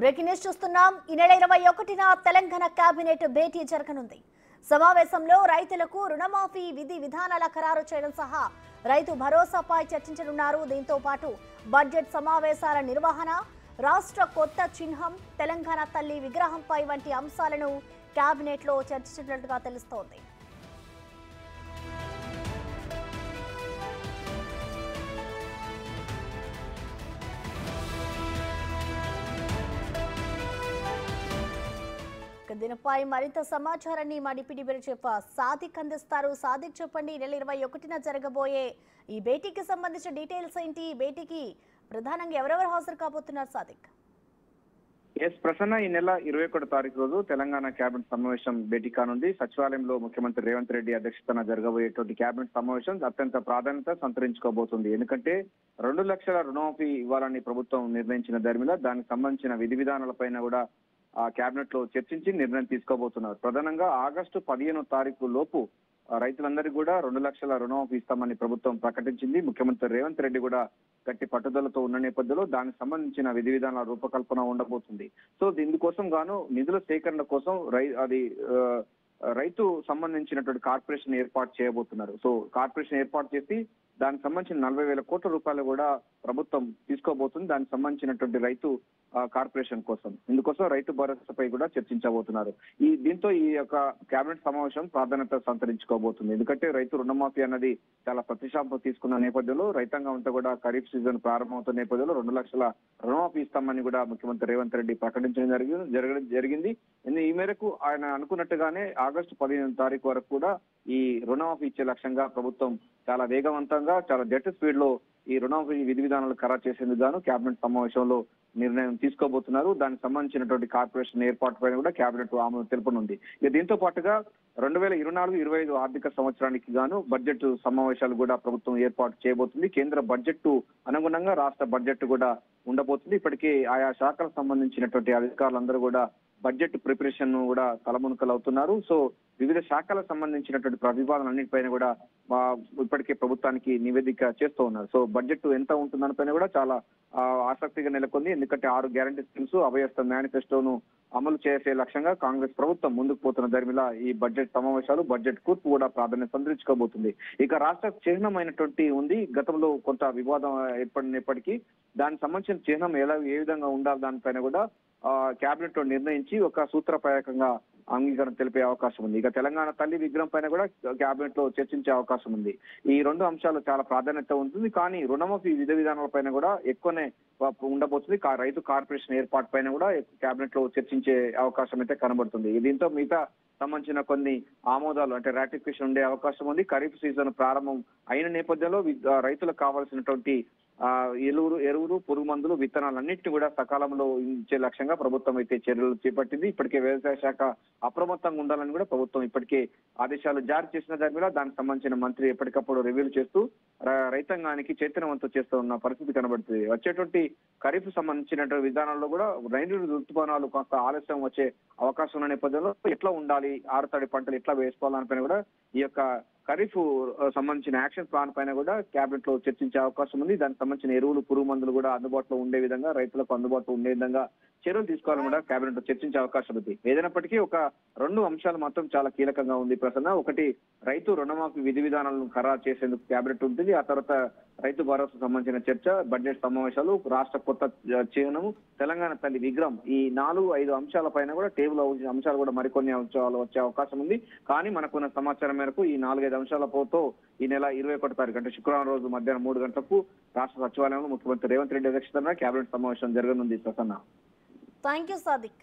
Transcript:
Breaking news చూస్తున్నాం. ఈ నెల 21న తెలంగాణ కేబినెట్ భేటీ జరగనుంది. సమావేశంలో రైతులకు రుణమాఫీ విధి విధానాల ఖరారు చేయడం సహా రైతు భరోసాపై చర్చించనున్నారు. దీంతో పాటు బడ్జెట్ సమావేశాల నిర్వహణ, రాష్ట్ర కొత్త చిహ్నం, తెలంగాణ తల్లి విగ్రహంపై వంటి అంశాలను కేబినెట్ లో చర్చించినట్లుగా తెలుస్తోంది. దీనిపై మరింత సమాచారాన్ని మా డిప్యూటీ బ్యూరో చీఫ్ సాదిక్ అందిస్తారు. సాదిక్, చెప్పండి, నెల 21న జరగబోయే ఈ భేటీకి సంబంధించిన డీటెయిల్స్ ఏంటి? ఈ భేటీకి ప్రధానంగా ఎవరెవరు హాజరు కాబోతున్నారు? సాదిక్. ప్రసన్న, ఈ నెల 21 తారీఖు రోజు తెలంగాణ కేబినెట్ సమావేశం భేటీ కానుంది. సచివాలయంలో ముఖ్యమంత్రి రేవంత్ రెడ్డి అధ్యక్షతన జరగబోయేటువంటి కేబినెట్ సమావేశం అత్యంత ప్రాధాన్యత సంతరించుకోబోతుంది. ఎందుకంటే 2 లక్షల రుణమాఫీ ఇవ్వాలని ప్రభుత్వం నిర్ణయించిన ధర్మిలా దానికి సంబంధించిన విధి విధానాలపైన కూడా కేబినెట్ లో చర్చించి నిర్ణయం తీసుకోబోతున్నారు. ప్రధానంగా ఆగస్టు 15వ తారీఖు లోపు రైతులందరికీ కూడా 2 లక్షల రుణమాఫీ ఇస్తామని ప్రభుత్వం ప్రకటించింది. ముఖ్యమంత్రి రేవంత్ రెడ్డి కూడా గట్టి పట్టుదలతో ఉన్న నేపథ్యంలో దానికి సంబంధించిన విధి విధానాల రూపకల్పన ఉండబోతుంది. సో దీనికోసం గాను నిధుల సేకరణ కోసం రైతు సంబంధించినటువంటి కార్పొరేషన్ ఏర్పాటు చేయబోతున్నారు. సో కార్పొరేషన్ ఏర్పాటు చేసి దానికి సంబంధించిన 40,000 కోట్ల రూపాయలు కూడా ప్రభుత్వం తీసుకోబోతుంది. దానికి సంబంధించినటువంటి రైతు కార్పొరేషన్ కోసం, ఇందుకోసం రైతు భరోసాపై కూడా చర్చించబోతున్నారు. దీంతో ఈ యొక్క కేబినెట్ సమావేశం ప్రాధాన్యత సంతరించుకోబోతుంది. ఎందుకంటే రైతు రుణమాఫీ అన్నది చాలా ప్రతిష్టాంప తీసుకున్న నేపథ్యంలో రైతాంగం అంతా కూడా ఖరీఫ్ సీజన్ ప్రారంభమవుతున్న నేపథ్యంలో 2 లక్షల రుణమాఫీ ఇస్తామని కూడా ముఖ్యమంత్రి రేవంత్ రెడ్డి ప్రకటించడం జరిగింది. ఈ మేరకు ఆయన అనుకున్నట్టుగానే ఆగస్టు 15వ తారీఖు వరకు కూడా ఈ రుణమాఫీ ఇచ్చే లక్ష్యంగా ప్రభుత్వం చాలా వేగవంతంగా, చాలా జెట్ స్పీడ్ లో ఈ రుణమాఫీ విధి విధానాలు ఖరారు చేసేందుకు గాను కేబినెట్ సమావేశంలో నిర్ణయం తీసుకోబోతున్నారు. దానికి సంబంధించినటువంటి కార్పొరేషన్ ఏర్పాటు పైన కూడా కేబినెట్ ఆమోదం తెలుపనుంది. దీంతో పాటుగా 2024-25 ఆర్థిక సంవత్సరానికి గాను బడ్జెట్ సమావేశాలు కూడా ప్రభుత్వం ఏర్పాటు చేయబోతుంది. కేంద్ర బడ్జెట్ అనుగుణంగా రాష్ట్ర బడ్జెట్ కూడా ఉండబోతుంది. ఇప్పటికే ఆయా శాఖలకు సంబంధించినటువంటి అధికారులందరూ కూడా బడ్జెట్ ప్రిపరేషన్ కూడా తలమునకలు అవుతున్నారు. సో వివిధ శాఖలకు సంబంధించినటువంటి ప్రతిపాదనలన్నిటిపైన కూడా ఇప్పటికే ప్రభుత్వానికి నివేదిక చేస్తూ ఉన్నారు. సో బడ్జెట్ ఎంత ఉంటుందనిపైన కూడా చాలా ఆసక్తిగా నెలకొంది. ఎందుకంటే 6 గ్యారంటీ స్కీమ్స్, అభయస్థ మేనిఫెస్టోను అమలు చేసే లక్ష్యంగా కాంగ్రెస్ ప్రభుత్వం ముందుకు పోతున్న ధర్మిలా ఈ బడ్జెట్ సమావేశాలు, బడ్జెట్ కూర్పు కూడా ప్రాధాన్యత సంతరించుకోబోతుంది. ఇక రాష్ట్ర చిహ్నమైనటువంటి ఉంది. గతంలో కొంత వివాదం ఏర్పడినప్పటికీ దానికి సంబంధించిన చిహ్నం ఏ విధంగా ఉండాలి దానిపైన కూడా కేబినెట్ లో నిర్ణయించి ఒక సూత్రప్రాయకంగా అంగీకారం తెలిపే అవకాశం ఉంది. ఇక తెలంగాణ తల్లి విగ్రహం పైన కూడా కేబినెట్ లో చర్చించే అవకాశం ఉంది. ఈ 2 అంశాలు చాలా ప్రాధాన్యత ఉంటుంది. కానీ రుణమాఫీ విధి విధానాల పైన కూడా ఎక్కువనే ఉండబోతుంది. రైతు కార్పొరేషన్ ఏర్పాటు పైన కూడా కేబినెట్ లో చర్చించే అవకాశం అయితే కనబడుతుంది. దీంతో మిగతా సంబంధించిన కొన్ని ఆమోదాలు అంటే రాటిఫికేషన్ ఉండే అవకాశం ఉంది. ఖరీఫ్ సీజన్ ప్రారంభం అయిన నేపథ్యంలో రైతులకు కావాల్సినటువంటి ఎరువులు, పురుగు మందులు, విత్తనాలన్నింటినీ కూడా సకాలంలో ఇచ్చే లక్ష్యంగా ప్రభుత్వం అయితే చర్యలు చేపట్టింది. ఇప్పటికే వ్యవసాయ శాఖ అప్రమత్తంగా ఉండాలని కూడా ప్రభుత్వం ఇప్పటికే ఆదేశాలు జారీ చేసిన దాని దానికి సంబంధించిన మంత్రి ఎప్పటికప్పుడు రివ్యూలు చేస్తూ రైతాంగానికి చైతన్యవంతం చేస్తూ ఉన్న పరిస్థితి కనబడుతుంది. వచ్చేటువంటి ఖరీఫ్ సంబంధించినటువంటి విధానాల్లో కూడా నైరుతి ఋతుపవనాలు కొంత ఆలస్యం వచ్చే అవకాశం ఉన్న నేపథ్యంలో ఎట్లా ఉండాలి, ఆరుతడి పంటలు ఎట్లా వేసుకోవాలనిపైన కూడా ఈ యొక్క ఖరీఫ్ సంబంధించిన యాక్షన్ ప్లాన్ పైన కూడా కేబినెట్ లో చర్చించే అవకాశం ఉంది. దానికి సంబంధించిన ఎరువులు, పురుగు మందులు కూడా అందుబాటులో ఉండే విధంగా, రైతులకు అందుబాటులో ఉండే విధంగా చర్యలు తీసుకోవాలని కూడా కేబినెట్ లో చర్చించే అవకాశం ఉంది. ఏదైనప్పటికీ ఒక 2 అంశాలు మాత్రం చాలా కీలకంగా ఉంది ప్రసన్న. ఒకటి, రైతు రుణమాఫీ విధి విధానాలను ఖరారు చేసేందుకు కేబినెట్ ఉంటుంది. ఆ తర్వాత రైతు భరోసా సంబంధించిన చర్చ, బడ్జెట్ సమావేశాలు, రాష్ట్ర కొత్త చిహ్నము, తెలంగాణ తల్లి విగ్రహం, ఈ 4-5 అంశాల పైన కూడా టేబుల్ అంశాలు కూడా మరికొన్ని అంశాలు వచ్చే అవకాశం ఉంది. కానీ మనకున్న సమాచారం మేరకు ఈ 4-5 అంశాలతో ఈ నెల 21 తారీఖు అంటే శుక్రవారం రోజు మధ్యాహ్నం 3 గంటలకు రాష్ట్ర సచివాలయంలో ముఖ్యమంత్రి రేవంత్ రెడ్డి అధ్యక్షతన కేబినెట్ సమావేశం జరగనుంది. ప్రసన్న. Thank you Sadiq.